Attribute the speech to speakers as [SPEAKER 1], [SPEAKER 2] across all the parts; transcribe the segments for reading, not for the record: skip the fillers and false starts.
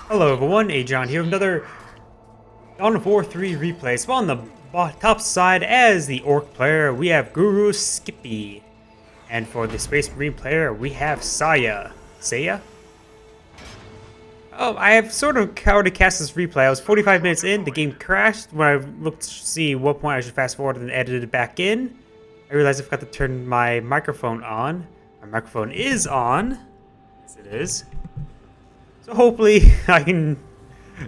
[SPEAKER 1] Hello everyone, Agion here with another DoW3 replay. So on the top side, as the Orc player, we have GuruSkippy. And for the Space Marine player, we have Saya. Saya? Oh, I have sort of already cast this replay. I was 45 minutes in, the game crashed. When I looked to see what point I should fast forward and edit it back in, I realized I forgot to turn my microphone on. My microphone is on. Yes, it is. So hopefully I can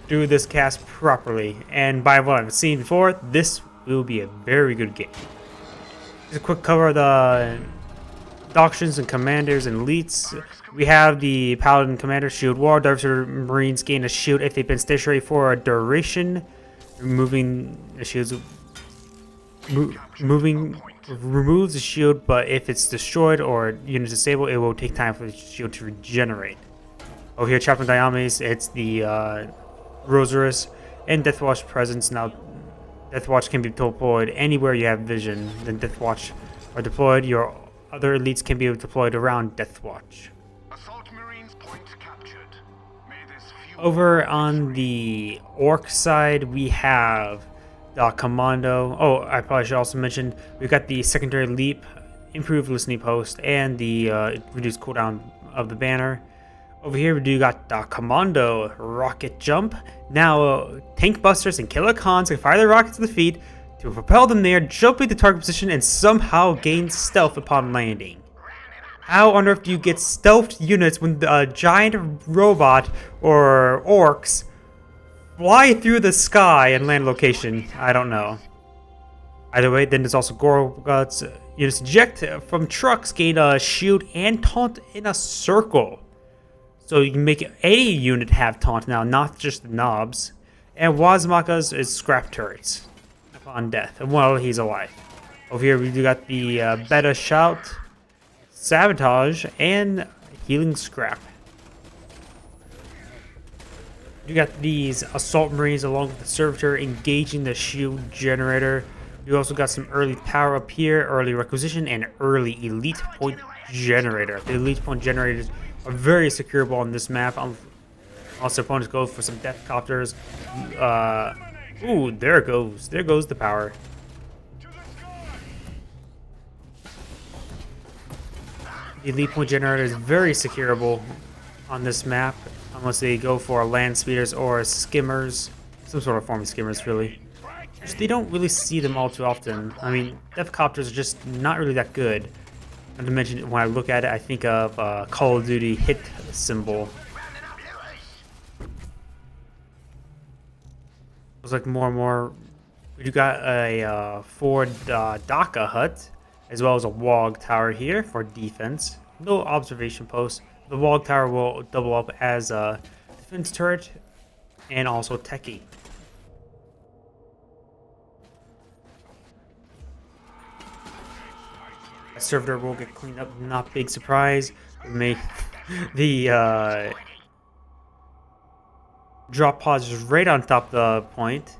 [SPEAKER 1] do this cast properly. And by what I've seen before, this will be a very good game. Just a quick cover of the doctrines and commanders and elites. We have the Paladin Commander Shield Wall. DoW3 Marines gain a shield if they've been stationary for a duration. Removing the shields removes the shield, but if it's destroyed or units disabled, it will take time for the shield to regenerate. Over here, Chaplain Diames, it's the Rosarus and Deathwatch presence. Now, Deathwatch can be deployed anywhere you have vision. Then Deathwatch are deployed. Your other elites can be deployed around Deathwatch.
[SPEAKER 2] Assault Marines point captured. May this
[SPEAKER 1] Over on the Orc side, we have the Commando. Oh, I probably should also mention, we've got the Secondary Leap, Improved Listening Post, and the reduced cooldown of the banner. Over here, we do got the Commando Rocket Jump. Now, tank busters and killer cons can fire their rockets to the feet to propel them there, jumping to target position, and somehow gain stealth upon landing. How on earth do you get stealthed units when a giant robot or orcs fly through the sky and land location? I don't know. Either way, then there's also Gorguts. Units eject from trucks, gain a shield and taunt in a circle. So you can make any unit have taunt now, not just the knobs. And Wazmakas is scrap turrets upon death, while he's alive. Over here we do got the Beta Shout, Sabotage, and Healing Scrap. You got these Assault Marines along with the Servitor engaging the shield generator. We also got some early power up here, early requisition, and early elite point generator. The elite point generators are very securable on this map. Also, opponents go for some death copters. Ooh, there it goes. There goes the power. The elite point generator is very securable on this map, unless they go for land speeders or skimmers, some sort of form of skimmers, really. Which they don't really see them all too often. I mean, death copters are just not really that good. Not to mention, when I look at it, I think of Call of Duty hit symbol. Looks like more and more. We got a Ford Daka hut, as well as a Wog Tower here for defense. No observation post. The Wog Tower will double up as a defense turret and also techie. Servitor will get cleaned up, not big surprise. Make the drop pods is right on top of the point.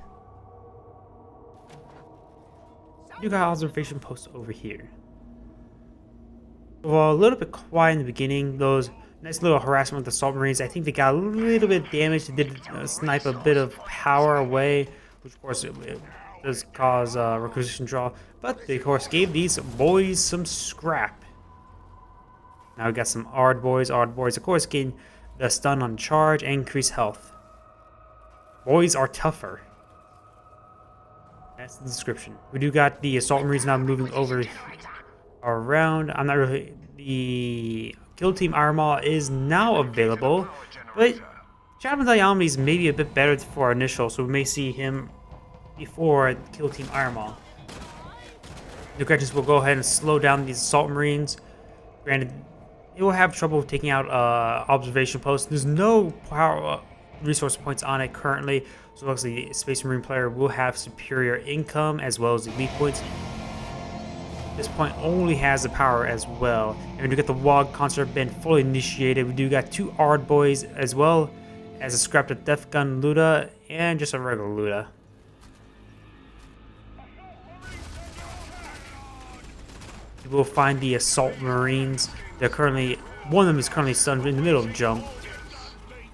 [SPEAKER 1] You got observation posts over here. Well, a little bit quiet in the beginning. Those nice little harassment with the Assault Marines. I think they got a little bit damaged. They did snipe a bit of power away, which of course it does cause requisition draw. But they of course gave these boys some scrap. Now we got some Ard boys. Ard boys of course gain the stun on charge and increase health. Boys are tougher. That's the description. We do got the Assault Marines now moving over around. I'm not really. The Kill Team Armor is now available, but Chaplain Diames may be a bit better for our initial, so we may see him before Kill Team Armor. The Gretchens will go ahead and slow down these Assault Marines. Granted, it will have trouble taking out observation posts. There's no power resource points on it currently, so it looks like the Space Marine player will have superior income as well as elite points. This point only has the power as well. And we do get the Wog Concert been fully initiated. We do got two Ard boys as well as a scrapped Death Gun Luda and just a regular Luda. You will find the Assault Marines. They're currently, one of them is currently stunned in the middle of jump.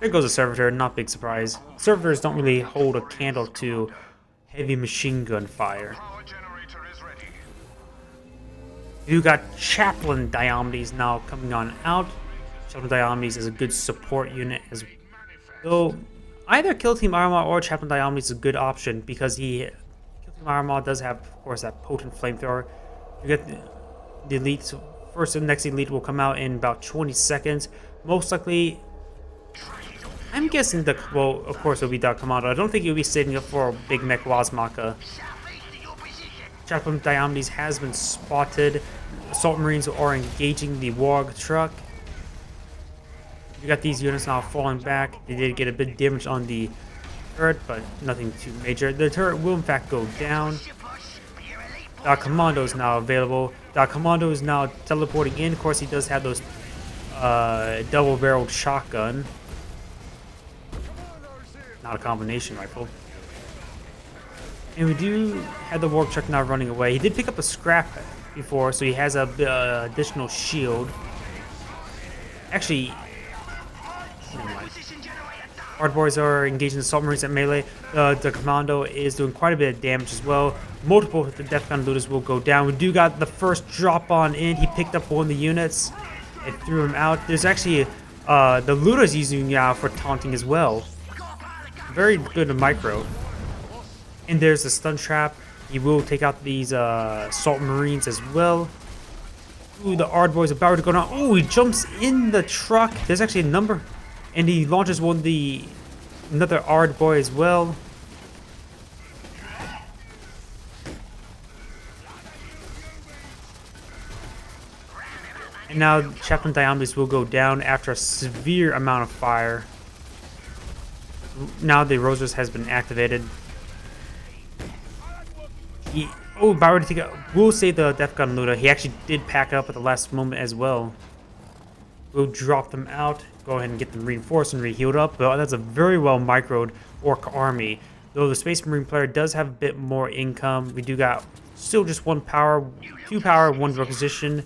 [SPEAKER 1] There goes a servitor, not big surprise. Servitors don't really hold a candle to heavy machine gun fire.
[SPEAKER 2] Power generator is ready.
[SPEAKER 1] You got Chaplain Diomedes now coming on out. Chaplain Diomedes is a good support unit as though either Kill Team Armor or Chaplain Diomedes is a good option because Kill Team Armor does have, of course, that potent flamethrower. You get the elite. First and next elite will come out in about 20 seconds. Most likely, I'm guessing well, of course, it'll be the Commando. I don't think you'll be saving up for a Big Mech Wasmaka. Chaplain Diomedes has been spotted. Assault Marines are engaging the Warg truck. You got these units now falling back. They did get a bit of damage on the turret, but nothing too major. The turret will in fact go down. The Commando is now available. The Commando is now teleporting in. Of course, he does have those double-barreled shotgun. Not a combination rifle. And we do have the Warg truck now running away. He did pick up a scrap before, so he has a additional shield. Actually, never mind. Hard boys are engaging the assault marines at melee. The Commando is doing quite a bit of damage as well. Multiple of the Death Gun looters will go down. We do got the first drop on in. He picked up one of the units and threw him out. There's actually the looters using now for taunting as well. Very good in micro. And there's the stun trap. He will take out these assault marines as well. Ooh, the Ard boys are about to go down. Oh, he jumps in the truck. There's actually a number. And he launches another Ard boy as well. And now Chaplain Diomedes will go down after a severe amount of fire. Now the Rosers has been activated. We'll save the Death Gun looter. He actually did pack up at the last moment as well. We'll drop them out. Go ahead and get them reinforced and re-healed up. But that's a very well microed Orc army. Though the Space Marine player does have a bit more income. We do got still just 1 power, 2 power, 1 requisition,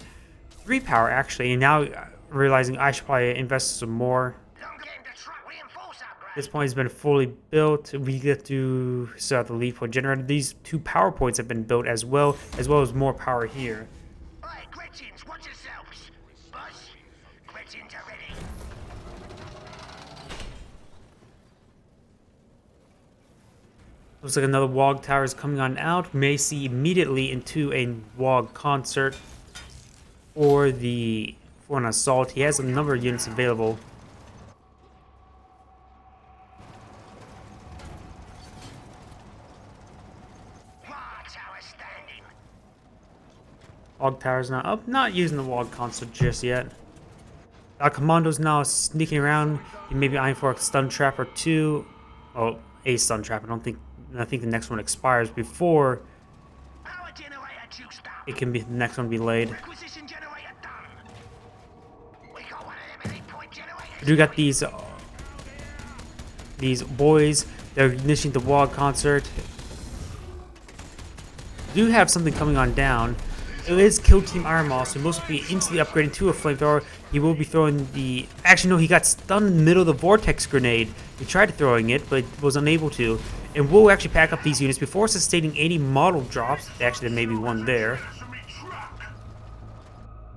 [SPEAKER 1] 3 power actually. And now realizing I should probably invest some more. At this point, it's been fully built. We get to set up the lead point generator. These 2 power points have been built as well as more power here.
[SPEAKER 3] Alright, Gretchins, watch yourselves. Buzz, Gretchins are ready.
[SPEAKER 1] Looks like another Wog tower is coming on out. May see immediately into a Wog concert for an assault. He has a number of units available. Wog tower's not up. Not using the Wog console just yet. Our Commando's now sneaking around. He may be eyeing for a stun trap or 2. Oh, a stun trap. I think the next one expires before it can be the next one be laid. We do got these boys. They're initiating the Wog concert. We do have something coming on down. It is Kill Team Iron Maw, so he most likely instantly upgraded to a flamethrower. He will be throwing the... Actually, no, he got stunned in the middle of the Vortex Grenade. He tried throwing it, but was unable to. And will actually pack up these units before sustaining any model drops. Actually, there may be one there.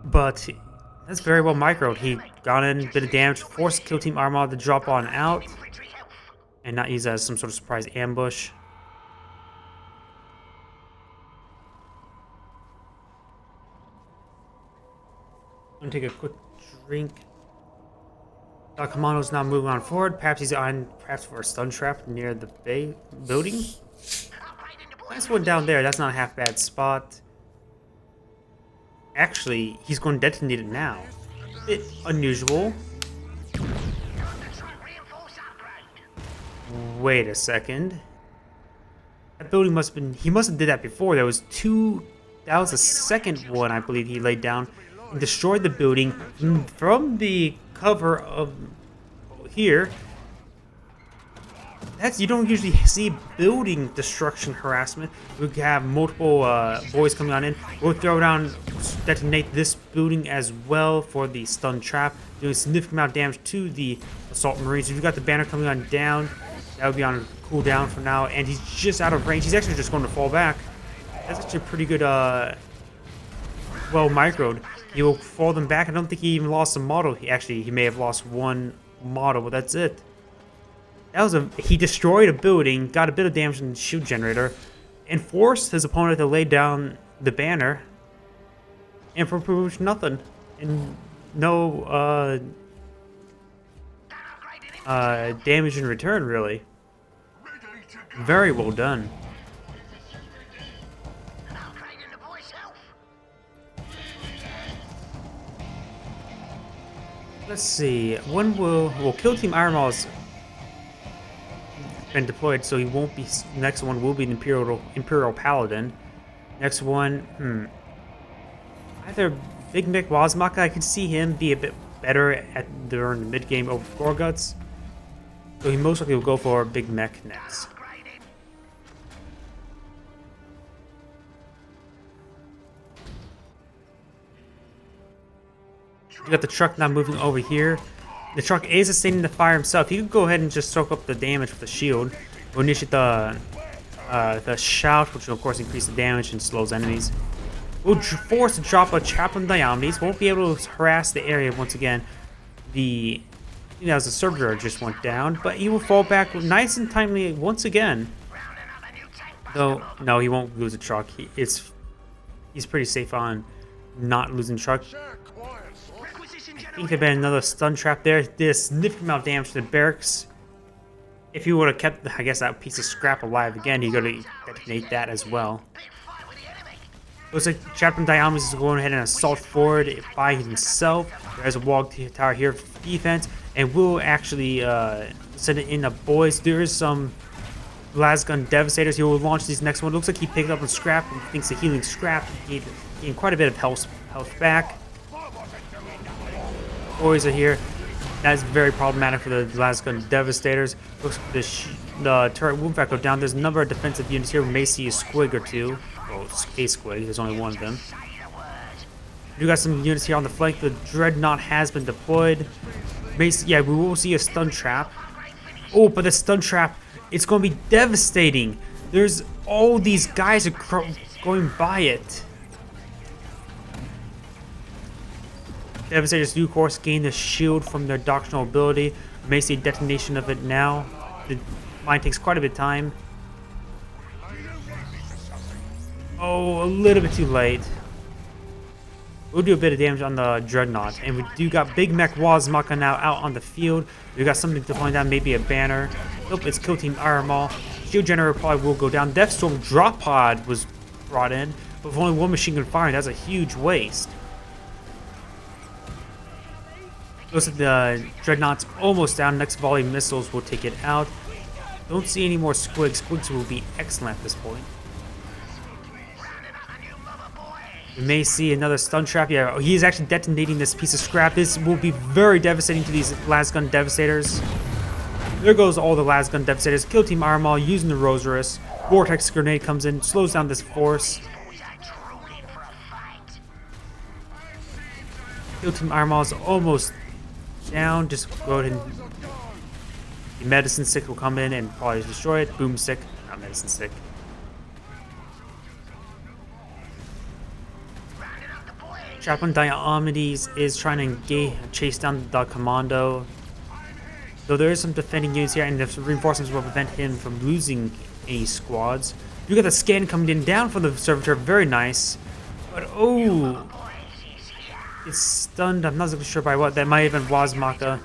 [SPEAKER 1] But that's very well microed. He got in a bit of damage, forced Kill Team Iron Maw to drop on out. And not use that as some sort of surprise ambush. I'm gonna take a quick drink. Commando's now moving on forward. Perhaps he's on for a stun trap near the building. Nice one down there. That's not a half bad spot. Actually, he's going to detonate it now. A bit unusual. Wait a second. That building must have been... He must have did that before. There was 2... That was the second one, I believe, he laid down. And destroyed the building from the cover of here. That's, you don't usually see building destruction harassment. We have multiple boys coming on in. We'll throw down, detonate this building as well for the stun trap, doing a significant amount of damage to the assault marines. If you've got the banner coming on down, that would be on cooldown for now, and he's just out of range. He's actually just going to fall back. That's actually pretty good, well microed. He will fall them back. I don't think he even lost a model. He may have lost one model, but that's it. That was he destroyed a building, got a bit of damage in the shield generator, and forced his opponent to lay down the banner, and for pretty much nothing. And no damage in return, really. Very well done. Let's see. When will Kill Team Iron Mall's been deployed, so he won't be. Next one will be an Imperial Paladin. Next one, either Big Mick Wazmaka. I could see him be a bit better during the mid game over Gorguts, so he most likely will go for Big Mech next. You got the truck now moving over here. The truck is sustaining the fire himself. He could go ahead and just soak up the damage with the shield. We'll initiate the shout, which will of course increase the damage and slows enemies. We'll force to drop a Chaplain Diomedes. Won't be able to harass the area once again. The servitor just went down, but he will fall back nice and timely once again. Though no, he won't lose a truck. He's pretty safe on not losing the truck. I think there'd been another stun trap there. Did a significant amount of damage to the barracks. If he would have kept, I guess, that piece of scrap alive again, he's going to detonate that as well. Looks like Chaplain Diomedes is going ahead and assault forward by himself. There's a wall tower here for defense, and we'll actually send it in the boys. There is some Lasgun Devastators. He will launch these next one. Looks like he picked up a scrap and thinks the healing scrap. He gained quite a bit of health back. Boys are here. That is very problematic for the Lasgun Devastators. Looks like the turret will in fact go down. There's a number of defensive units here. We may see a squig or two. Well, a squig. There's only one of them. We do got some units here on the flank. The Dreadnought has been deployed. Yeah, we will see a stun trap. Oh, but the stun trap, it's going to be devastating. There's all these guys are going by it. Devastators do, of course, gain the shield from their doctrinal ability. We may see detonation of it now. The mine takes quite a bit of time. Oh, a little bit too late. We'll do a bit of damage on the Dreadnought. And we do got Big Mech Wazmaka now out on the field. We got something to point down, maybe a banner. Nope, it's Kill Team Iron Mall. Shield Generator probably will go down. Deathstorm Drop Pod was brought in. But with only one machine gun firing, that's a huge waste. Looks like the Dreadnought's almost down. Next volley of missiles will take it out. Don't see any more squigs. Squigs will be excellent at this point. We may see another stun trap. Yeah, he is actually detonating this piece of scrap. This will be very devastating to these Lasgun Devastators. There goes all the Lasgun Devastators. Kill Team Iron Mall using the Rosarus. Vortex Grenade comes in, slows down this force. Kill Team Iron Mall is almost down. Just go ahead and the Medicine Stick will come in and probably destroy it. Boomstick, not Medicine Stick. Chaplain Diomedes is trying to chase down the commando. Though there is some defending units here, and the reinforcements will prevent him from losing any squads. You got the scan coming in down from the servitor, very nice. But oh, it's stunned. I'm not sure by what. That might have been Wazmaka.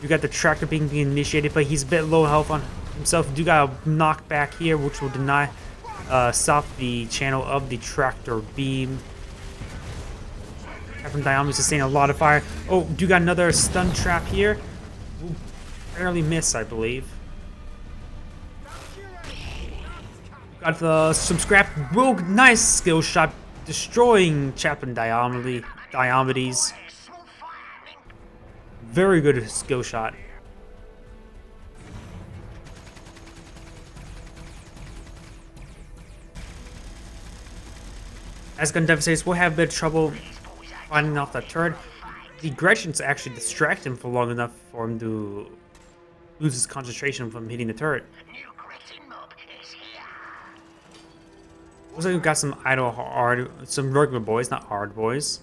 [SPEAKER 1] You got the tractor being initiated, but he's a bit low health on himself. You do got a knockback here, which will deny, stop the channel of the tractor beam. Chaplain Diomedes sustaining a lot of fire. Oh, do got another stun trap here. Ooh, barely miss, I believe. Got some scrap. Whoa, nice skill shot. Destroying Chaplain Diomedes. Very good skill shot. As gun devastators will have a bit of trouble finding off that turret. The Gretchens actually distract him for long enough for him to lose his concentration from hitting the turret.
[SPEAKER 3] New Gretchen mob is here.
[SPEAKER 1] Looks like we've got some idle hard, some regular boys, not hard boys.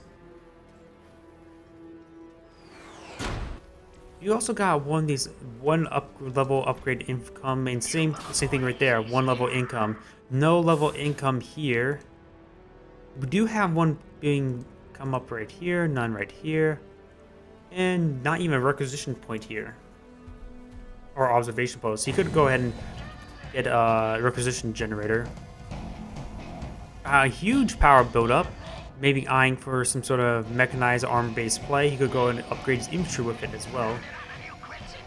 [SPEAKER 1] You also got one of these level upgrade income, and same thing right there. 1 level income, no level income here. We do have one being come up right here, none right here, and not even a requisition point here or observation post. So you could go ahead and get a requisition generator. A huge power buildup, maybe eyeing for some sort of mechanized armor-based play. He could go and upgrade his infantry with it as well.
[SPEAKER 3] New Gretchen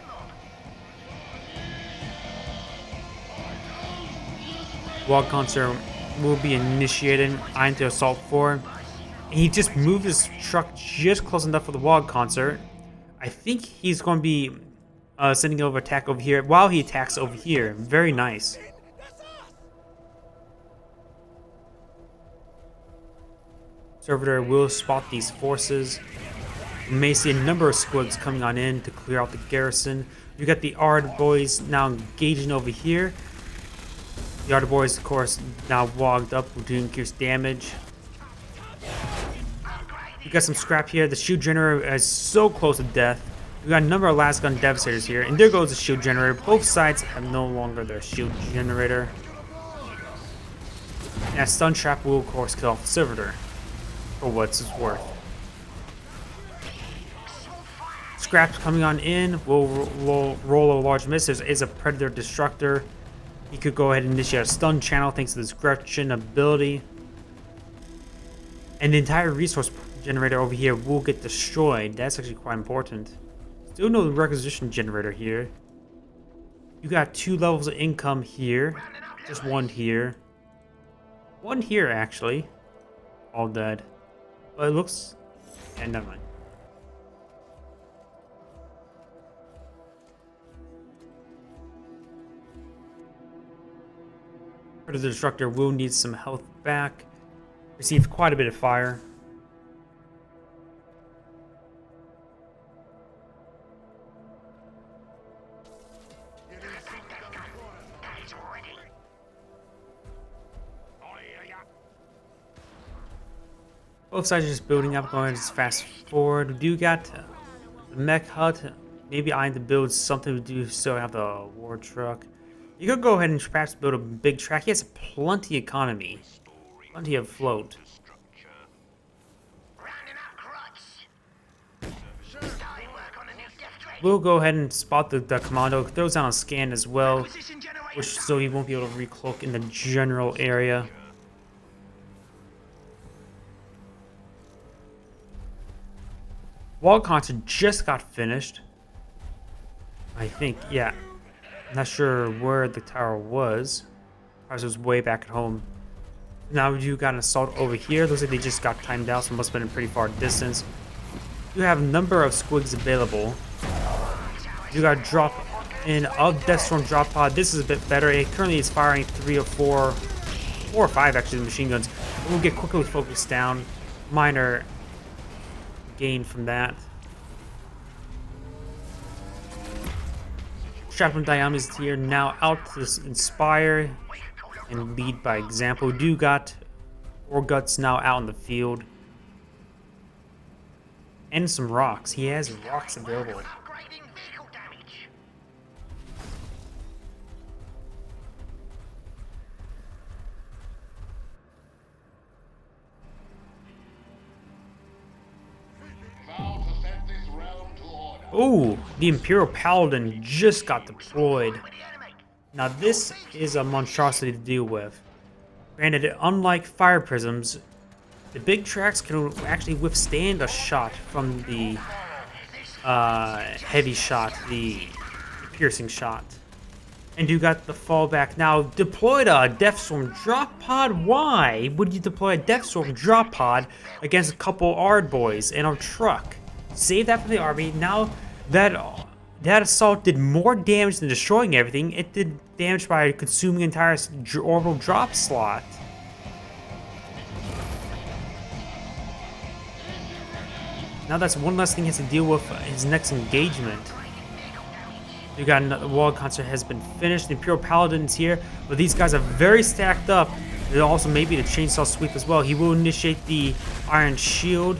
[SPEAKER 3] mob.
[SPEAKER 1] Wall concert will be initiated, eyeing to assault 4. And he just moved his truck just close enough for the wall concert. I think he's going to be sending over attack over here while he attacks over here. Very nice. Servitor will spot these forces. You may see a number of squids coming on in to clear out the garrison. You got the Ard boys now engaging over here. The Ard boys, of course, now wogged up, will do increased damage. You got some scrap here. The shield generator is so close to death. We got a number of last gun devastators here, and there goes the shield generator. Both sides have no longer their shield generator. And a stun trap will, of course, kill off the servitor. For what it's worth. Scraps coming on in will roll a large miss. There is a Predator Destructor. He could go ahead and initiate a stun channel thanks to this Gretchen ability. And the entire resource generator over here will get destroyed. That's actually quite important. Still no requisition generator here. You got 2 levels of income here. Just 1 here. 1 here, actually. All dead. But it looks... yeah, never mind. The Destructor will need some health back. Received quite a bit of fire. Both sides are just building up, going just fast forward. We do got the mech hut. Maybe I need to build something. We do still have the war truck. You could go ahead and perhaps build a big track. He has plenty of economy, plenty of float. We'll go ahead and spot the commando. Throws down a scan as well, which so he won't be able to recloak in the general area. Wall concert just got finished. I think, yeah. I'm not sure where the tower was. Ours was way back at home. Now you got an assault over here. Looks like they just got timed out, so it must have been a pretty far distance. You have a number of squigs available. You got a drop in of Deathstorm drop pod. This is a bit better. It currently is firing 3 or 4 or 5 actually machine guns. It will get quickly focused down. Minor gain from that. Chaplain Diam is here now out to inspire and lead by example. We do got Orguts now out in the field. And some rocks. He has rocks available. Ooh, the Imperial Paladin just got deployed. Now this is a monstrosity to deal with. Granted, unlike fire prisms, the big tracks can actually withstand a shot from the heavy shot, the piercing shot. And you got the fallback. Now, deployed a Deathstorm drop pod? Why would you deploy a Deathstorm drop pod against a couple Ard boys in a truck? Save that for the army. Now, that assault did more damage than destroying everything. It did damage by consuming entire orbital drop slot. Now that's one less thing he has to deal with his next engagement. We got another wall concert has been finished. The Imperial Paladin's here, but these guys are very stacked up. And also maybe the chainsaw sweep as well. He will initiate the Iron Shield.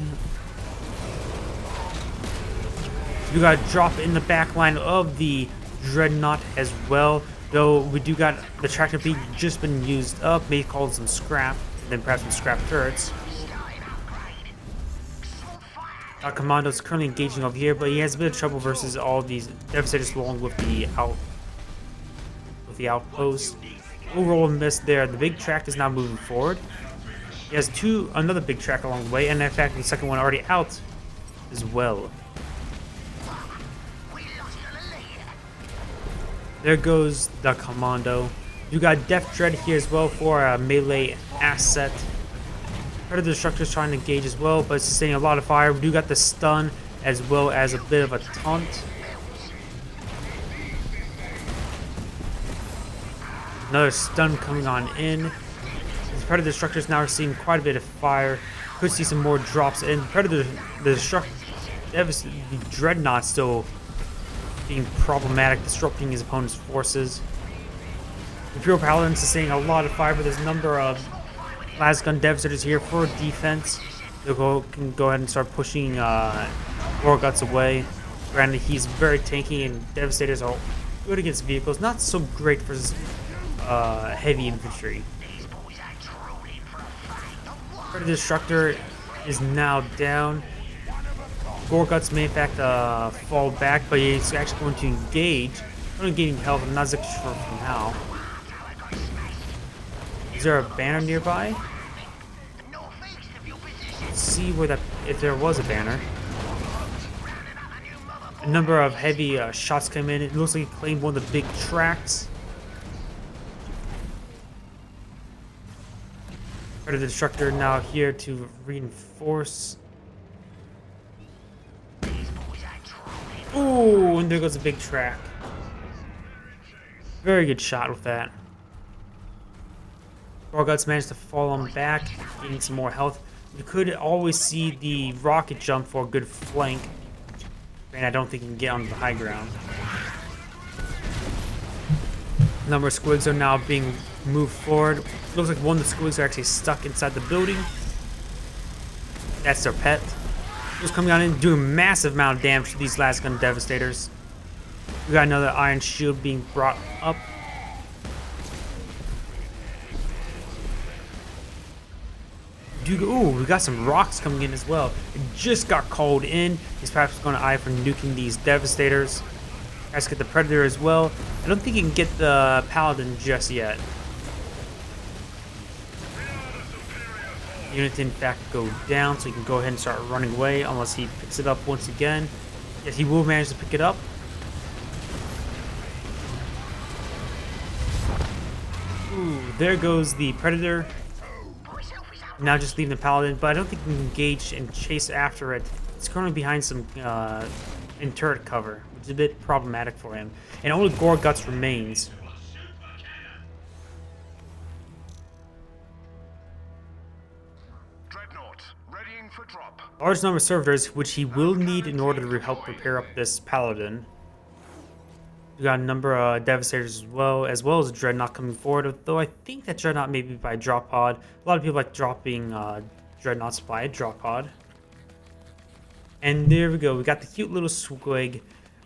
[SPEAKER 1] We got a drop in the back line of the Dreadnought as well. Though we do got the tractor beam just been used up. May call some scrap, and then perhaps some scrap turrets. Our commando is currently engaging over here, but he has a bit of trouble versus all these Devastators along with the outpost. Overall miss there. The big track is now moving forward. He has another big track along the way, and in fact the second one already out as well. There goes the commando. You got Death Dread here as well for a melee asset. Predator Destructor is trying to engage as well, but it's sustaining a lot of fire. We do got the stun as well as a bit of a taunt. Another stun coming on in. The Predator Destructor is now receiving quite a bit of fire. Could see some more drops in. The Dreadnought still being problematic, disrupting his opponent's forces. The Imperial Paladin sustaining a lot of fire, but there's a number of Last Gun Devastators here for defense. They can go ahead and start pushing Gorguts away. Granted, he's very tanky, and Devastators are good against vehicles. Not so great for heavy infantry. Predator Destructor is now down. Gorguts may in fact fall back, but he's actually going to engage. Only gaining health, I'm not exactly sure for now. Is there a banner nearby? Let's see where if there was a banner. A number of heavy shots come in. It looks like he claimed one of the big tracks. Predator Destructor now here to reinforce. Ooh, and there goes a big track. Very good shot with that. Gorguts managed to fall on back, gaining some more health. You could always see the rocket jump for a good flank. And I don't think he can get onto the high ground. A number of squigs are now being moved forward. Looks like one of the squigs are actually stuck inside the building. That's their pet. Just coming on in, doing massive amount of damage to these Last Gun Devastators. We got another Iron Shield being brought up. Ooh, we got some rocks coming in as well. It just got called in. He's perhaps going to eye for nuking these Devastators. Has to get the Predator as well. I don't think he can get the Paladin just yet. Unit in fact go down, so he can go ahead and start running away unless he picks it up once again. Yes, he will manage to pick it up. Ooh, there goes the Predator. Now just leaving the Paladin, but I don't think he can engage and chase after it. It's currently behind some in turret cover, which is a bit problematic for him. And only Gorguts remains.
[SPEAKER 2] For drop.
[SPEAKER 1] Large number of servitors, which he will need in order to help repair up this Paladin. We got a number of Devastators as well as a Dreadnought coming forward, though I think that Dreadnought may be by drop pod. A lot of people like dropping Dreadnoughts by a drop pod. And there we go, we got the cute little squig.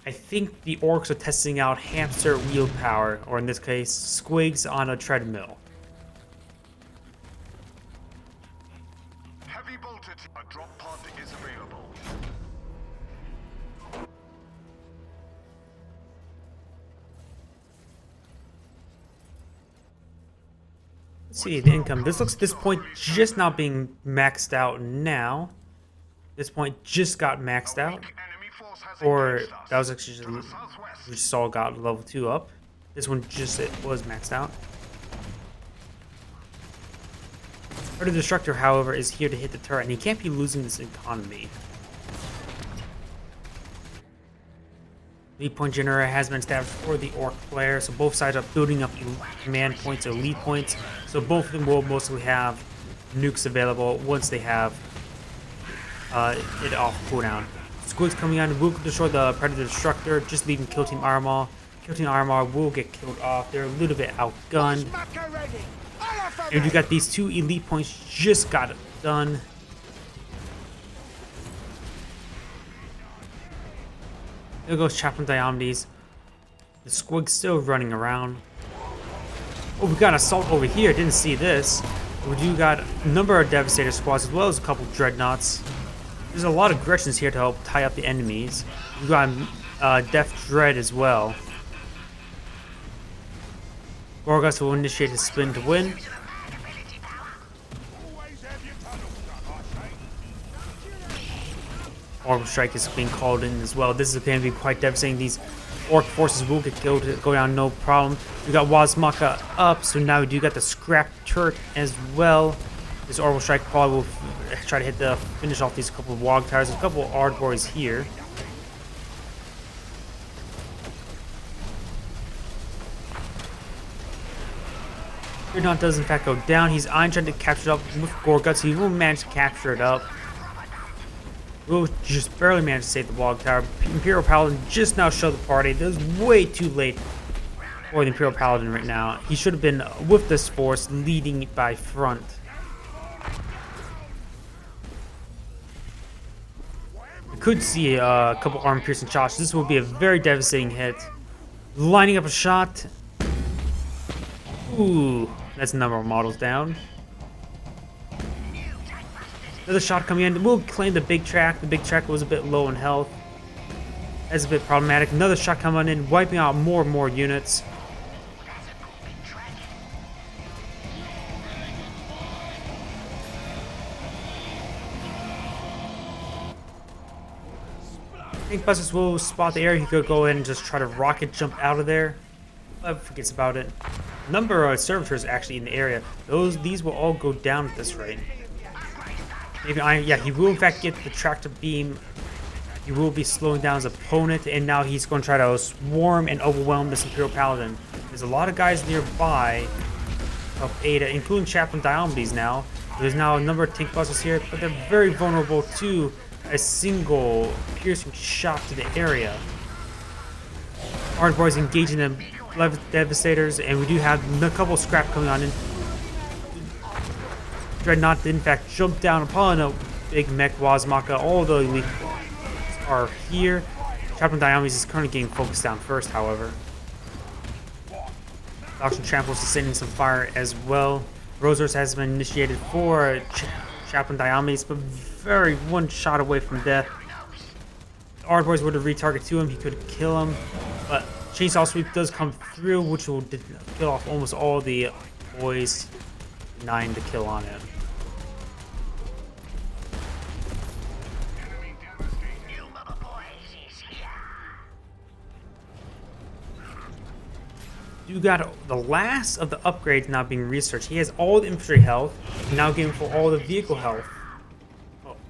[SPEAKER 1] I think the orcs are testing out hamster wheel power, or in this case, squigs on a treadmill.
[SPEAKER 2] Heavy bolted. A drop pod is available.
[SPEAKER 1] Let's see the income. This looks at this point just now being maxed out now. This point just got maxed out. Or that was actually we just saw got level 2 up. This one it was maxed out. Predator Destructor, however, is here to hit the turret, and he can't be losing this economy. Lead point generator has been established for the Orc player, so both sides are building up command points or lead points. So both of them will mostly have nukes available once they have it off cooldown. Squigs coming on will destroy the Predator Destructor, just leaving Kill Team Armor. Kill Team Armor will get killed off. They're a little bit outgunned. And you got these 2 elite points just got it done. There goes Chaplain Diomedes. The Squig's still running around. Oh, we got Assault over here. Didn't see this. We do got a number of Devastator squads as well as a couple Dreadnoughts. There's a lot of Gretchens here to help tie up the enemies. We got Death Dread as well. Gorgas will initiate his spin to win. Orbital Strike is being called in as well. This is going to be quite devastating. These Orc forces will get killed, go down no problem. We got Wazmaka up, so now we do got the Scrap Turret as well. This Orbital Strike probably will try to finish off these couple of Wog Towers. There's a couple of Ardboys here. Dreadnought does in fact go down. He's trying to capture it up with Gorguts. He will manage to capture it up. We'll just barely manage to save the Wog Tower. Imperial Paladin just now showed the party. It was way too late for the Imperial Paladin right now. He should have been with this force leading by front. We could see a couple armor-piercing shots. This will be a very devastating hit. Lining up a shot. Ooh, that's a number of models down. Another shot coming in. We'll claim the big track. The big track was a bit low in health. That's a bit problematic. Another shot coming in, wiping out more and more units. Tank Busters will spot the area. He could go in and just try to rocket jump out of there. But forgets about it. Number of servitors actually in the area. These will all go down at this rate. Maybe yeah, he will in fact get the tractor beam. He will be slowing down his opponent, and now he's going to try to swarm and overwhelm this Imperial Paladin. There's a lot of guys nearby of Ada, including Chaplain Diomedes now. There's now a number of tank busters here, but they're very vulnerable to a single piercing shot to the area. Ardboys engaging the Devastators, and we do have a couple scrap coming on in. Dreadnought did in fact jump down upon a big mech Wazmaka. All the elite are here. Chaplain Diomedes is currently getting focused down first, however. Doctrine Trample is sending some fire as well. Rosers has been initiated for Chaplain Diomedes, but very one shot away from death. The Ardboys were to retarget to him, he could kill him, but Chainsaw Sweep does come through, which will kill off almost all the boys, denying the kill on him. You got the last of the upgrades now being researched. He has all the infantry health, now getting for all the vehicle health.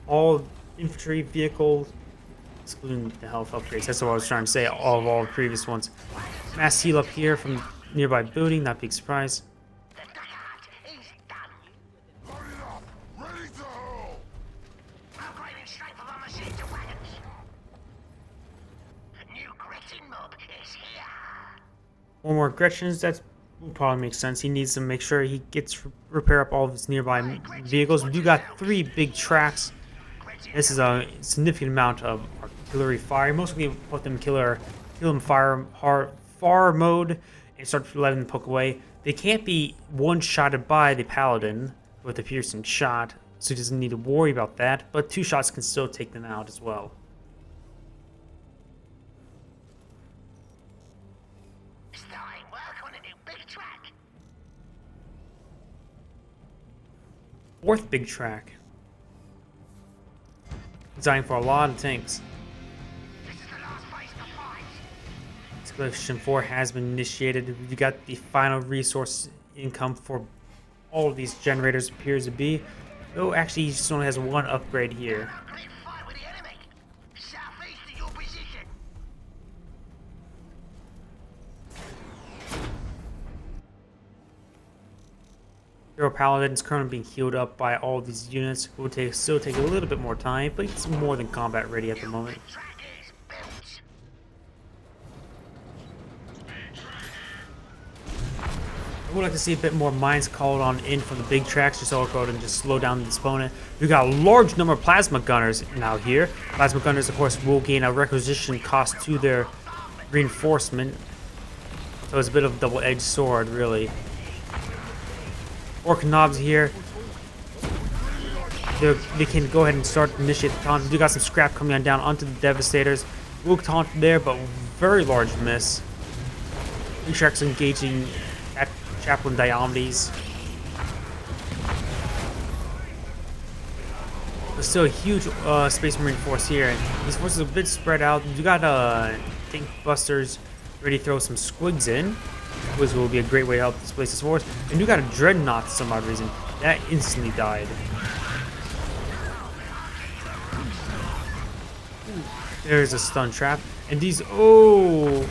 [SPEAKER 1] All infantry vehicles, excluding the health upgrades. That's what I was trying to say, all the previous ones. Mass heal up here from nearby building, not big surprise. One more Gretchens, that will probably make sense. He needs to make sure he gets repair up all of his nearby vehicles. We do got 3 big tracks. This is a significant amount of artillery fire. Mostly put them kill them far mode and start letting them poke away. They can't be one-shotted by the Paladin with a piercing shot, so he doesn't need to worry about that, but 2 shots can still take them out as well. Fourth big track. Designed for a lot of tanks. Escalation 4 has been initiated. We got the final resource income for all of these generators appears to be. Oh, actually, he just only has 1 upgrade here. Hero Paladin is currently being healed up by all these units. It will still take a little bit more time, but he's more than combat ready at the moment.
[SPEAKER 3] Track is built.
[SPEAKER 1] I would like to see a bit more mines called on in from the big tracks, just so I'll go ahead and just slow down the opponent. We've got a large number of plasma gunners now here. Plasma gunners, of course, will gain a requisition cost to their reinforcement. So it's a bit of a double-edged sword, really. Orc knobs here. They can go ahead and start to initiate the taunt. We do got some scrap coming on down onto the Devastators. Will taunt there, but very large miss. Big tracks engaging at Chaplain Diomedes. There's still a huge Space Marine force here. And these forces are a bit spread out. You got tank busters ready to throw some squigs in, which will be a great way to help displace this force. And you got a Dreadnought for some odd reason. That instantly died. There's a stun trap. And these, oh,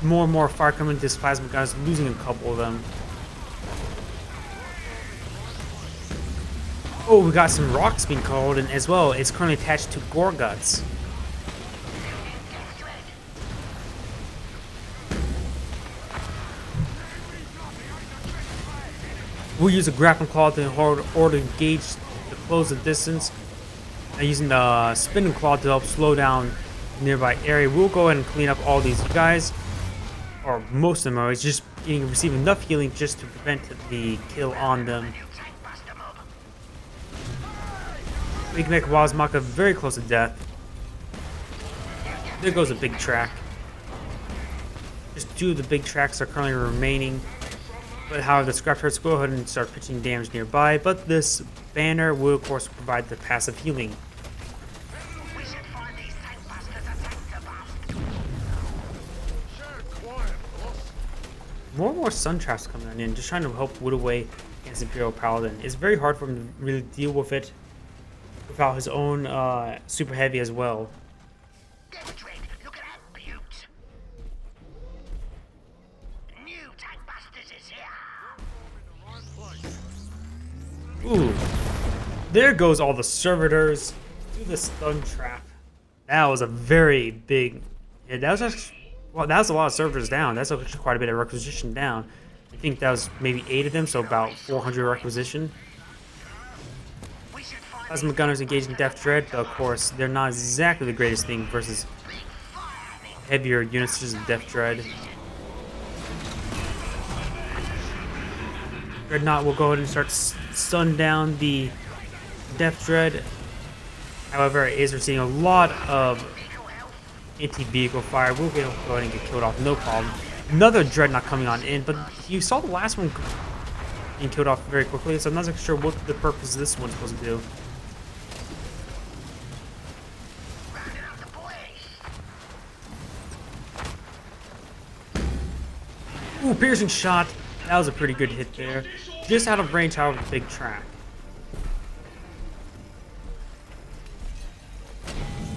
[SPEAKER 1] more and more fire coming into this plasma guys, losing a couple of them. Oh, we got some rocks being called, and as well, it's currently attached to Gorguts. We'll use a grappling claw to order engage to close the distance. And using the spinning claw to help slow down the nearby area. We'll go ahead and clean up all these guys, or most of them are just receiving enough healing just to prevent the kill on them. We can make Wazmaka very close to death. There goes a big track. Just two of the big tracks are currently remaining. But however, the scrap turrets go ahead and start pitching damage nearby. But this banner will, of course, provide the passive healing.
[SPEAKER 3] We should find these tank busters a tank to bust.
[SPEAKER 1] More and more sun traps coming in, just trying to help whittle away against Imperial Paladin. It's very hard for him to really deal with it without his own super heavy as well.
[SPEAKER 3] Demonstrate. Look at that beaut. New tank busters is here.
[SPEAKER 1] Ooh, there goes all the servitors to the stun trap. That was a very big. Yeah, that was actually, well, that was a lot of servitors down. That's actually quite a bit of requisition down. I think that was maybe 8 of them, so about 400 requisition. Plasma gunners engaging Death Dread, but of course, they're not exactly the greatest thing versus heavier units such as Death Dread. Dreadnought will go ahead and start stun down the Death Dread. However, it is receiving a lot of anti-vehicle fire. We'll go ahead and get killed off, no problem. Another Dreadnought coming on in, but you saw the last one being killed off very quickly, so I'm not exactly sure what the purpose of this one's supposed to do. Ooh, piercing shot. That was a pretty good hit there. Just out of range, however, the big track.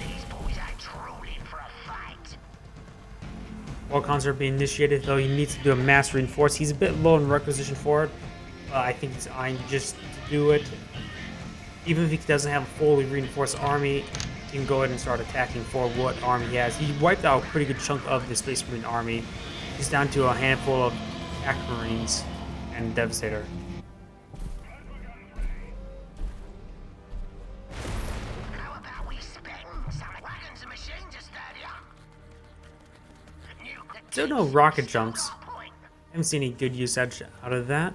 [SPEAKER 3] These boys are trolling for a fight.
[SPEAKER 1] While concert being initiated, though, he needs to do a mass reinforce. He's a bit low in requisition for it. I think he's eyeing just to do it. Even if he doesn't have a fully reinforced army, he can go ahead and start attacking for what army he has. He wiped out a pretty good chunk of the Space Marine army. He's down to a handful of Attack Marines and Devastator.
[SPEAKER 3] How about we spend some wagons and machines to sturdier?
[SPEAKER 1] Still no rocket jumps. Haven't seen any good usage out of that.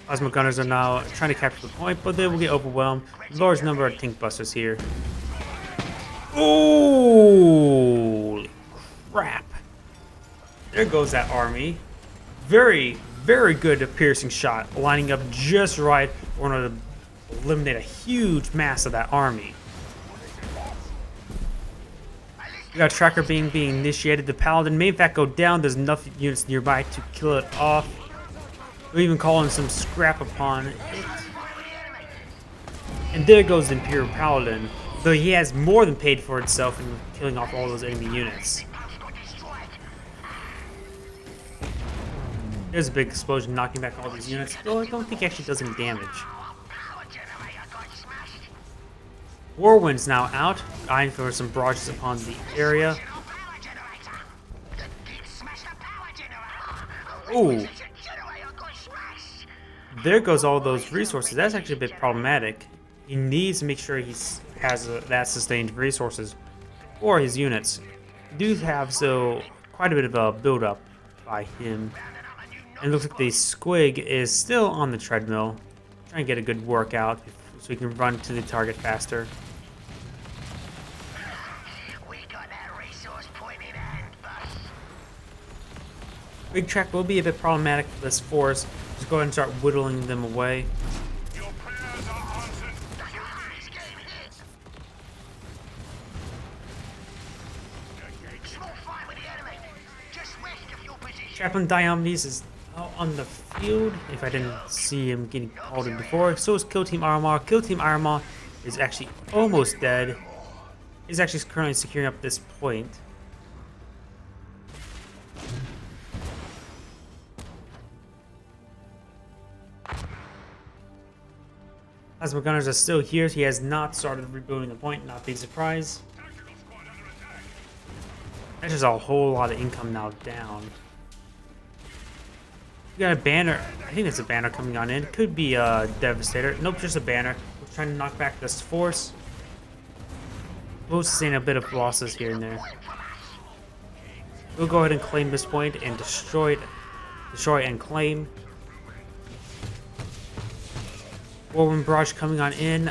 [SPEAKER 1] Plasma gunners are now trying to capture the point, but they will get overwhelmed. Large number of tank busters here. Holy crap. There goes that army. Very, very good piercing shot, lining up just right in order to eliminate a huge mass of that army. We got a tracker being initiated. The Paladin may in fact go down. There's enough units nearby to kill it off. We'll even call in some scrap upon it. And there goes the Imperial Paladin, though he has more than paid for itself in killing off all those enemy units. There's a big explosion knocking back all these units. Though I don't think it actually does any damage.
[SPEAKER 3] Power generator got smashed.
[SPEAKER 1] Warwind's now out, eyeing for some barrages upon the area.
[SPEAKER 3] Power generator. The kid smashed the power generator.
[SPEAKER 1] Ooh,
[SPEAKER 3] Generator got smashed.
[SPEAKER 1] there goes all those resources. That's actually a bit problematic. He needs to make sure he has that sustained resources for his units. We do have quite a bit of a build-up by him. And it looks like the Squig is still on the treadmill, trying to get a good workout so he can run to the target faster.
[SPEAKER 3] We got that resource point in hand, boss.
[SPEAKER 1] Big track will be a bit problematic for this force. Just go ahead and start whittling them away.
[SPEAKER 2] Your prayers are answered.
[SPEAKER 3] Small fight with the enemy. Just west of your position.
[SPEAKER 1] Chaplain Diomedes is out on the field. If I didn't see him getting called in before, so is Kill Team Armor. Kill Team Armor is actually almost dead. He's actually currently securing up this point. Plasma Gunners are still here. He has not started rebuilding the point. Not a big surprise.
[SPEAKER 2] Tactical squad under attack.
[SPEAKER 1] That's just a whole lot of income now down. We got a banner. I think it's a banner coming on in. Could be a Devastator. Nope, just a banner. We're trying to knock back this force. We'll sustain a bit of losses here and there. We'll go ahead and claim this point and destroy it. Destroy and claim. Whirlwind Barrage coming on in.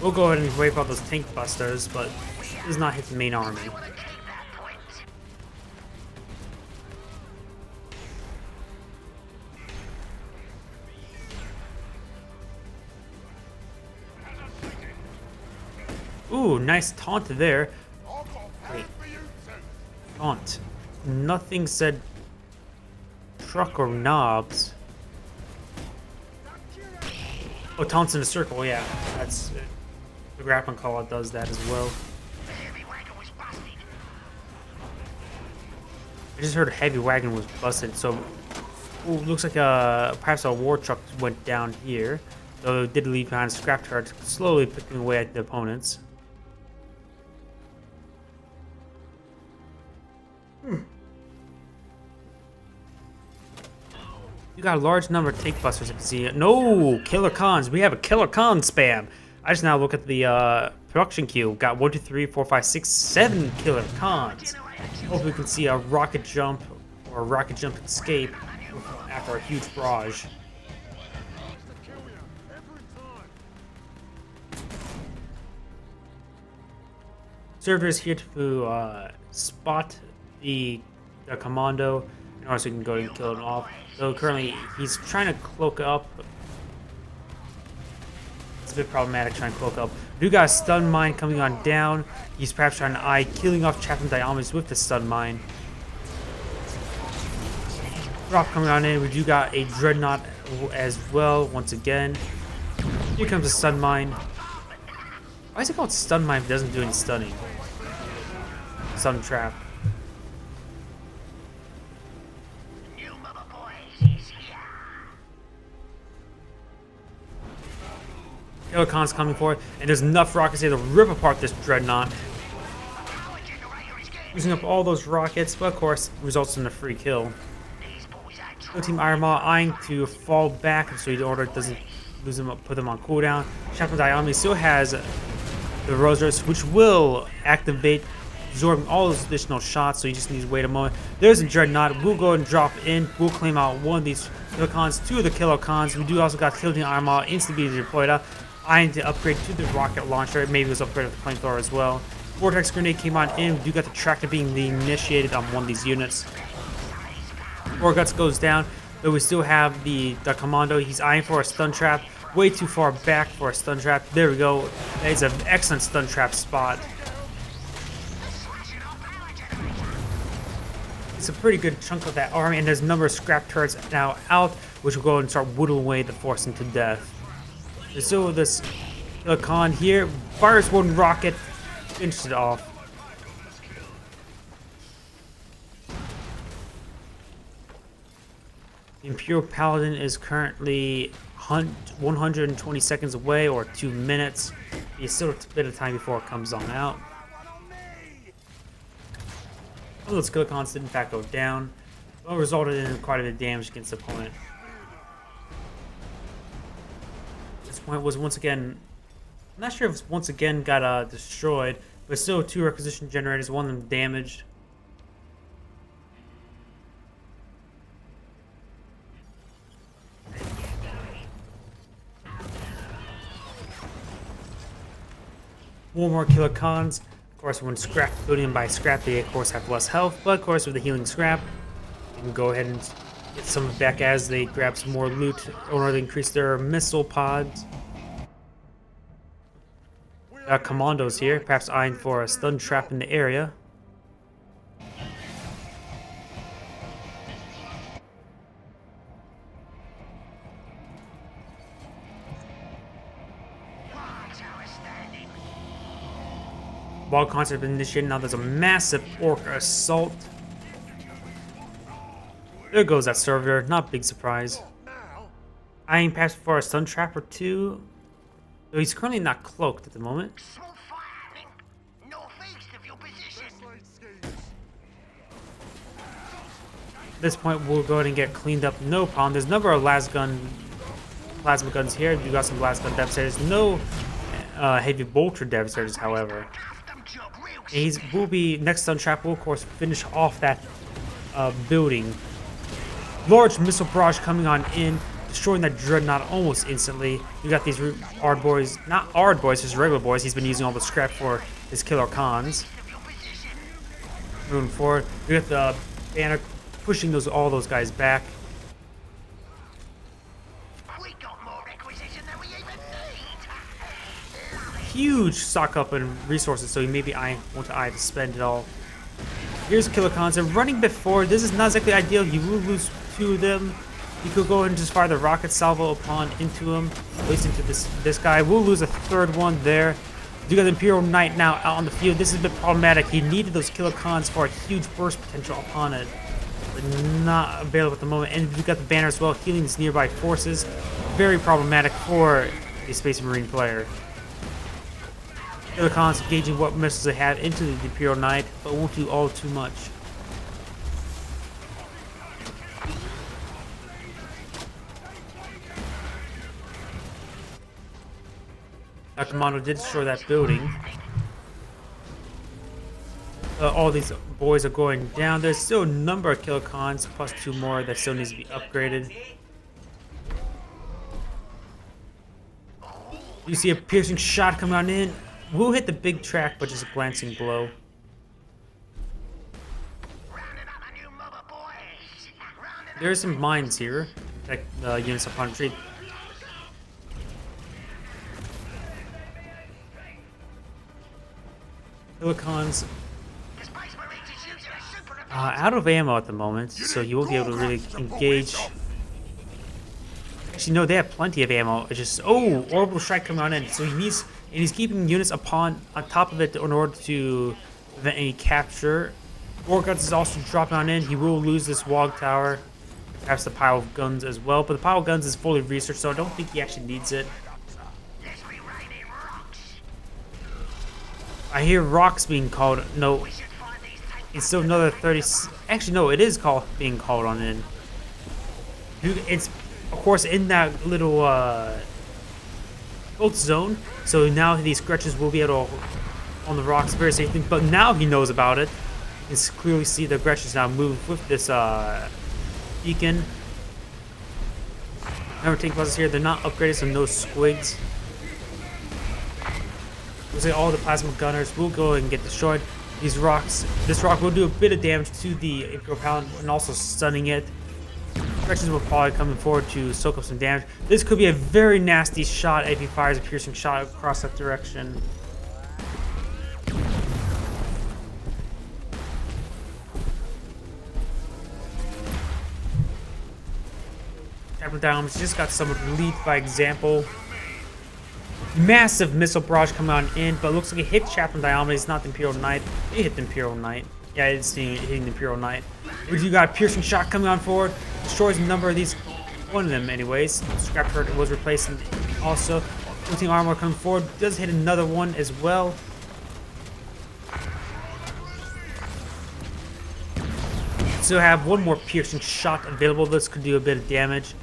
[SPEAKER 1] We'll go ahead and wipe out those tank busters, but it does not hit the main army. Ooh, nice taunt there. Wait. Taunt. Nothing said truck or knobs. Oh, taunts in a circle, yeah. That's the grappling call does that as well. I just heard a heavy wagon was busted, so ooh, looks like perhaps a war truck went down here. Though it did leave behind a scrap chart, slowly picking away at the opponents. You got a large number of tank busters, you can see. No! Killer Khans. We have a Killer Khan spam. I just now look at the production queue. Got 1, 2, 3, 4, 5, 6, 7 Killer Khans. Hopefully we can see a rocket jump or a rocket jump escape after a huge barrage. Server is here to spot the commando in order so we can go and kill him off. So currently he's trying to cloak up. It's a bit problematic trying to cloak up. We do got a stun mine coming on down. He's perhaps trying to eye killing off Chaplain Diomedes with the stun mine. Drop coming on in. We do got a dreadnought as well once again. Here comes a stun mine. Why is it called stun mine if it doesn't do any stunning? Stun trap. Killer Khan's coming for it, and there's enough rockets here to rip apart this dreadnought. Using up all those rockets, but of course, results in a free kill. Kill Team Iron Maw eyeing to fall back so the order doesn't lose them up, put them on cooldown. Chaplain Diomedes still has the Rosers, which will activate, absorbing all those additional shots, so you just need to wait a moment. There's a dreadnought. We'll go and drop in. We'll claim out one of these Killer Khans, 2 of the Killer Khans. We do also got Kill Team Iron Maw instantly being deployed up. Eyeing to upgrade to the rocket launcher. Maybe it was upgraded with the flamethrower as well. Vortex Grenade came on in. We do got the tractor being initiated on one of these units. War Guts goes down, but we still have the commando. He's eyeing for a stun trap. Way too far back for a stun trap. There we go. That is an excellent stun trap spot. It's a pretty good chunk of that army, and there's a number of scrap turrets now out, which will go and start whittling away the force into death. There's still this Killer Khan here. Fires one rocket, finishes it off. The Imperial Paladin is currently 120 seconds away, or 2 minutes. There's still a bit of time before it comes on out. All those skill cons did in fact go down, but resulted in quite a bit of damage against the opponent. This point was once again, I'm not sure if it's once again got destroyed, but still 2 requisition generators, one of them damaged. One more killer cons. Of course, when scrap building by scrap, they of course have less health, but of course with the healing scrap, you can go ahead and get some of it back as they grab some more loot in order to increase their missile pods. Commandos here, perhaps eyeing for a stun trap in the area. Ball concept have been initiated. Now there's a massive orc assault. There goes that servitor. Not a big surprise. Eyeing perhaps for a stun trap or 2. Though he's currently not cloaked at the moment. At this point, we'll go ahead and get cleaned up. No problem. There's a number of plasma guns here. You got some blast gun devastators. No heavy bolter devastators, however. And will be next stun trap. Will of course finish off that building. Large missile barrage coming on in, destroying that dreadnought almost instantly. You got these Ard boys, not Ard boys, just regular boys. He's been using all the scrap for his killer cons. Moving forward, we got the banner pushing all those guys back.
[SPEAKER 3] We got more requisition than we even need.
[SPEAKER 1] Huge stock up in resources, so he maybe want to spend it all. Here's killer cons. They're running before. This is not exactly ideal. You will lose 2 of them. You could go ahead and just fire the rocket salvo upon into him, at least into this guy. We'll lose a 3rd one there. You got the Imperial Knight now out on the field. This is a bit problematic. He needed those killer cons for a huge burst potential upon it, but not available at the moment. And you got the banner as well, healing these nearby forces. Very problematic for a Space Marine player. Killer cons engaging what missiles they have into the Imperial Knight, but won't do all too much. That commando did destroy that building. All these boys are going down. There's still a number of killer cons, plus 2 more that still needs to be upgraded. You see a piercing shot coming on in. We'll hit the big track, but just a glancing blow. There's some mines here, like units upon retreat. Silicons out of ammo at the moment, so you won't be able to really engage. Actually, no, they have plenty of ammo. It's just orbital strike coming on in, so he's keeping units on top of it in order to prevent any capture. War guns is also dropping on in. He will lose this wall tower, perhaps the pile of guns as well, but the pile of guns is fully researched, so I don't think he actually needs it. I hear rocks being called. No, it's still another 30. Actually, no, it is being called on in. It's of course in that little gold zone. So now these Gretchens will be able to on the rocks very safely. But now he knows about it. You can clearly see the Gretchens now move with this beacon. Remember, tank buses here. They're not upgraded, so no squigs. Looks like all the plasma gunners will go and get destroyed. These rocks, this rock will do a bit of damage to the Imperial Paladin and also stunning it. Gretchens will probably coming forward to soak up some damage. This could be a very nasty shot if he fires a piercing shot across that direction. Captain Diamonds just got somewhat lead by example. Massive missile barrage coming on in, but it looks like it hit Chaplain Diomedes, not the Imperial Knight. It hit the Imperial Knight. Yeah, it's hitting the Imperial Knight. We do got a piercing shot coming on forward. Destroys a number of these. One of them, anyways. Scrap turret was replaced, and also looting armor coming forward. Does hit another one as well. So have one more piercing shot available. This could do a bit of damage.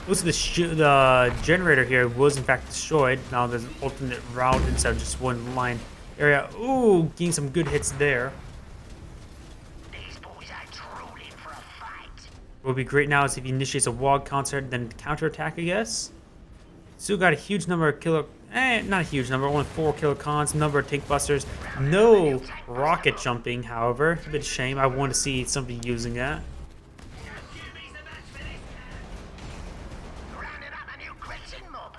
[SPEAKER 1] Looks like the generator here was in fact destroyed. Now there's an alternate route instead of just one line area. Ooh, getting some good hits there.
[SPEAKER 3] These boys are drooling for a fight.
[SPEAKER 1] What would be great now is if he initiates a wall concert, then counterattack, I guess. Still got a huge number of not a huge number, only 4 kilocons, number of tank busters. No rocket jumping, however. A bit of shame. I want to see somebody using that.
[SPEAKER 3] Rounding up a new Gretchen mob.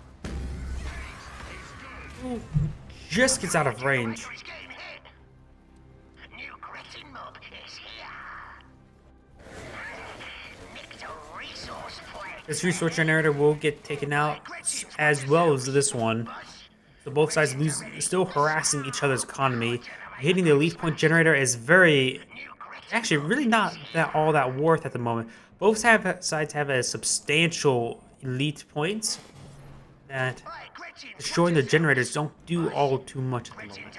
[SPEAKER 1] Ooh, just gets out of range.
[SPEAKER 3] He's getting hit. New Gretchen mob is here. Nicked a resource point.
[SPEAKER 1] This resource generator will get taken out as well as this one. So both sides still harassing each other's economy. Hitting the elite point generator is actually really not all that worth at the moment. Both sides have a substantial elite points that destroying the generators don't do all too much at the moment.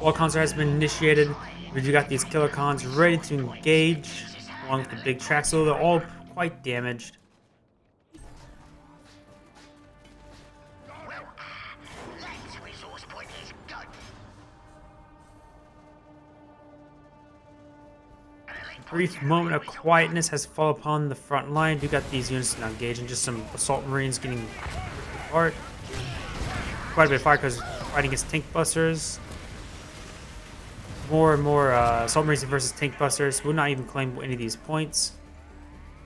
[SPEAKER 1] Wall concert has been initiated. We got these kilocons ready to engage along with the big track, so they're all quite damaged. Brief moment of quietness has fallen upon the front line. You got these units now engaging, just some assault marines getting ripped apart. Quite a bit of fire because fighting against tank busters. More and more assault marines versus tank busters. Will not even claim any of these points.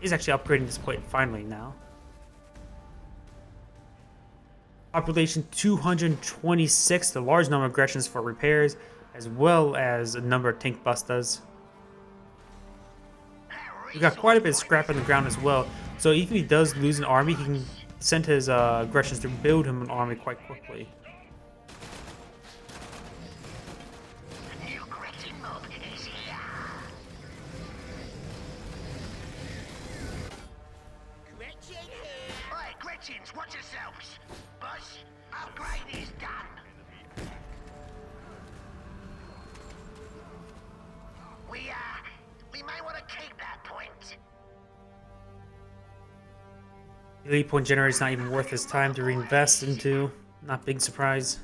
[SPEAKER 1] He's actually upgrading this point finally now. Population 226, the large number of Gretchens for repairs, as well as a number of tank busters. We got quite a bit of scrap on the ground as well. So if he does lose an army, he can send his Gretchens to build him an army quite quickly.
[SPEAKER 3] New Gretchen mob is here. Gretchen here. Oi, Gretchens, watch yourselves. Boss, upgrade is done. We may want to keep that point.
[SPEAKER 1] The elite point generator is not even worth his time to reinvest into. Not big surprise.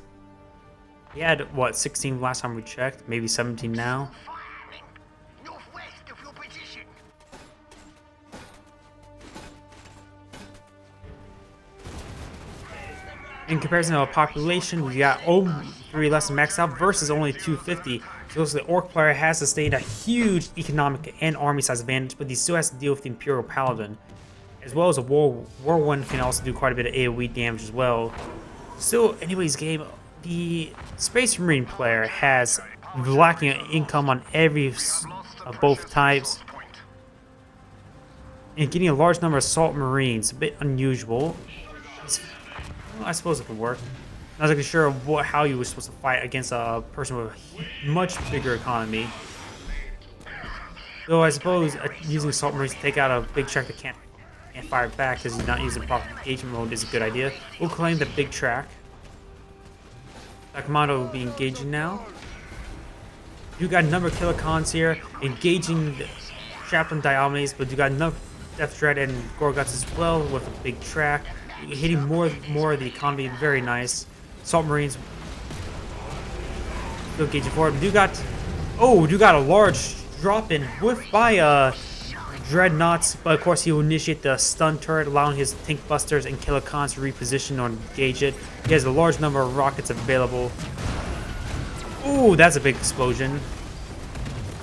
[SPEAKER 1] He had, what, 16 last time we checked? Maybe 17 now?
[SPEAKER 3] Firing northwest of your position.
[SPEAKER 1] In comparison to a population, we got 3 less than maxed out versus only 250. So the Orc player has sustained a huge economic and army size advantage, but he still has to deal with the Imperial Paladin. As well as a War 1 can also do quite a bit of AoE damage as well. Still, anyways, game, the Space Marine player has lacking income on both types. And getting a large number of Assault Marines, a bit unusual. Well, I suppose it could work. I was not sure how you were supposed to fight against a person with a much bigger economy. Though I suppose using Assault Marines to take out a big track that can't fire back because he's not using proper engagement mode is a good idea. We'll claim the big track. That commando will be engaging now. You got a number of kilocons here, engaging the Chaplain Diomedes, but you got enough Death Dread and Gorguts as well with a big track. Hitting more of the economy, very nice. Assault Marines still engaging forward. You got a large drop in whiff by Dreadnoughts, but of course he will initiate the stun turret, allowing his tank busters and kilocons to reposition or engage it. He has a large number of rockets available. Ooh, that's a big explosion.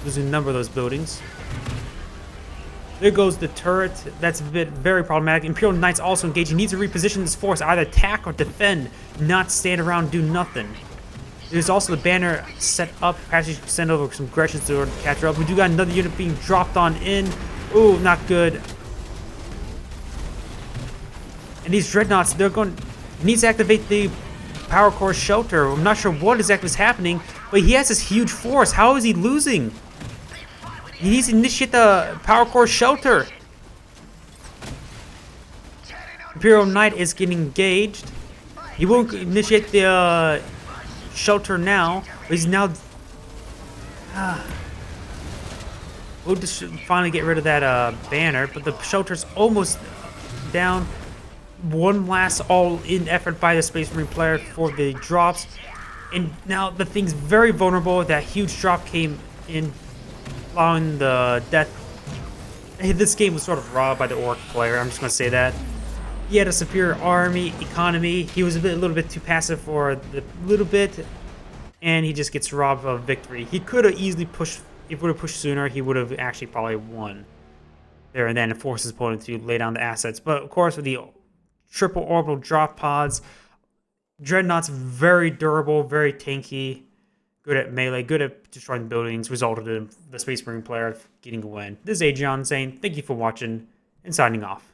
[SPEAKER 1] Losing a number of those buildings. There goes the turret. That's very problematic. Imperial Knights also engaging. Needs to reposition this force, either attack or defend, not stand around and do nothing. There's also the banner set up. Perhaps you should send over some Gretchens to catch her up. We do got another unit being dropped on in. Ooh, not good. And these Dreadnoughts, needs to activate the Power Core shelter. I'm not sure what exactly is happening. But he has this huge force. How is he losing? He needs to initiate the power core shelter. Imperial Knight is getting engaged. He won't initiate the shelter now, but he's now. We'll just finally get rid of that banner, but the shelter's almost down. One last all-in effort by the Space Marine player for the drops, and now the thing's very vulnerable. That huge drop came in, allowing the death. This game was sort of robbed by the Orc player. I'm just gonna say that. He had a superior army economy. He was a little bit too passive for the little bit, and he just gets robbed of victory. He could have easily pushed. If he would have pushed sooner, he would have actually probably won there and then forced his opponent to lay down the assets. But of course, with the triple orbital drop pods, Dreadnought's very durable, very tanky, good at melee, good at destroying buildings, resulted in the Space Marine player getting a win. This is Agion saying thank you for watching and signing off.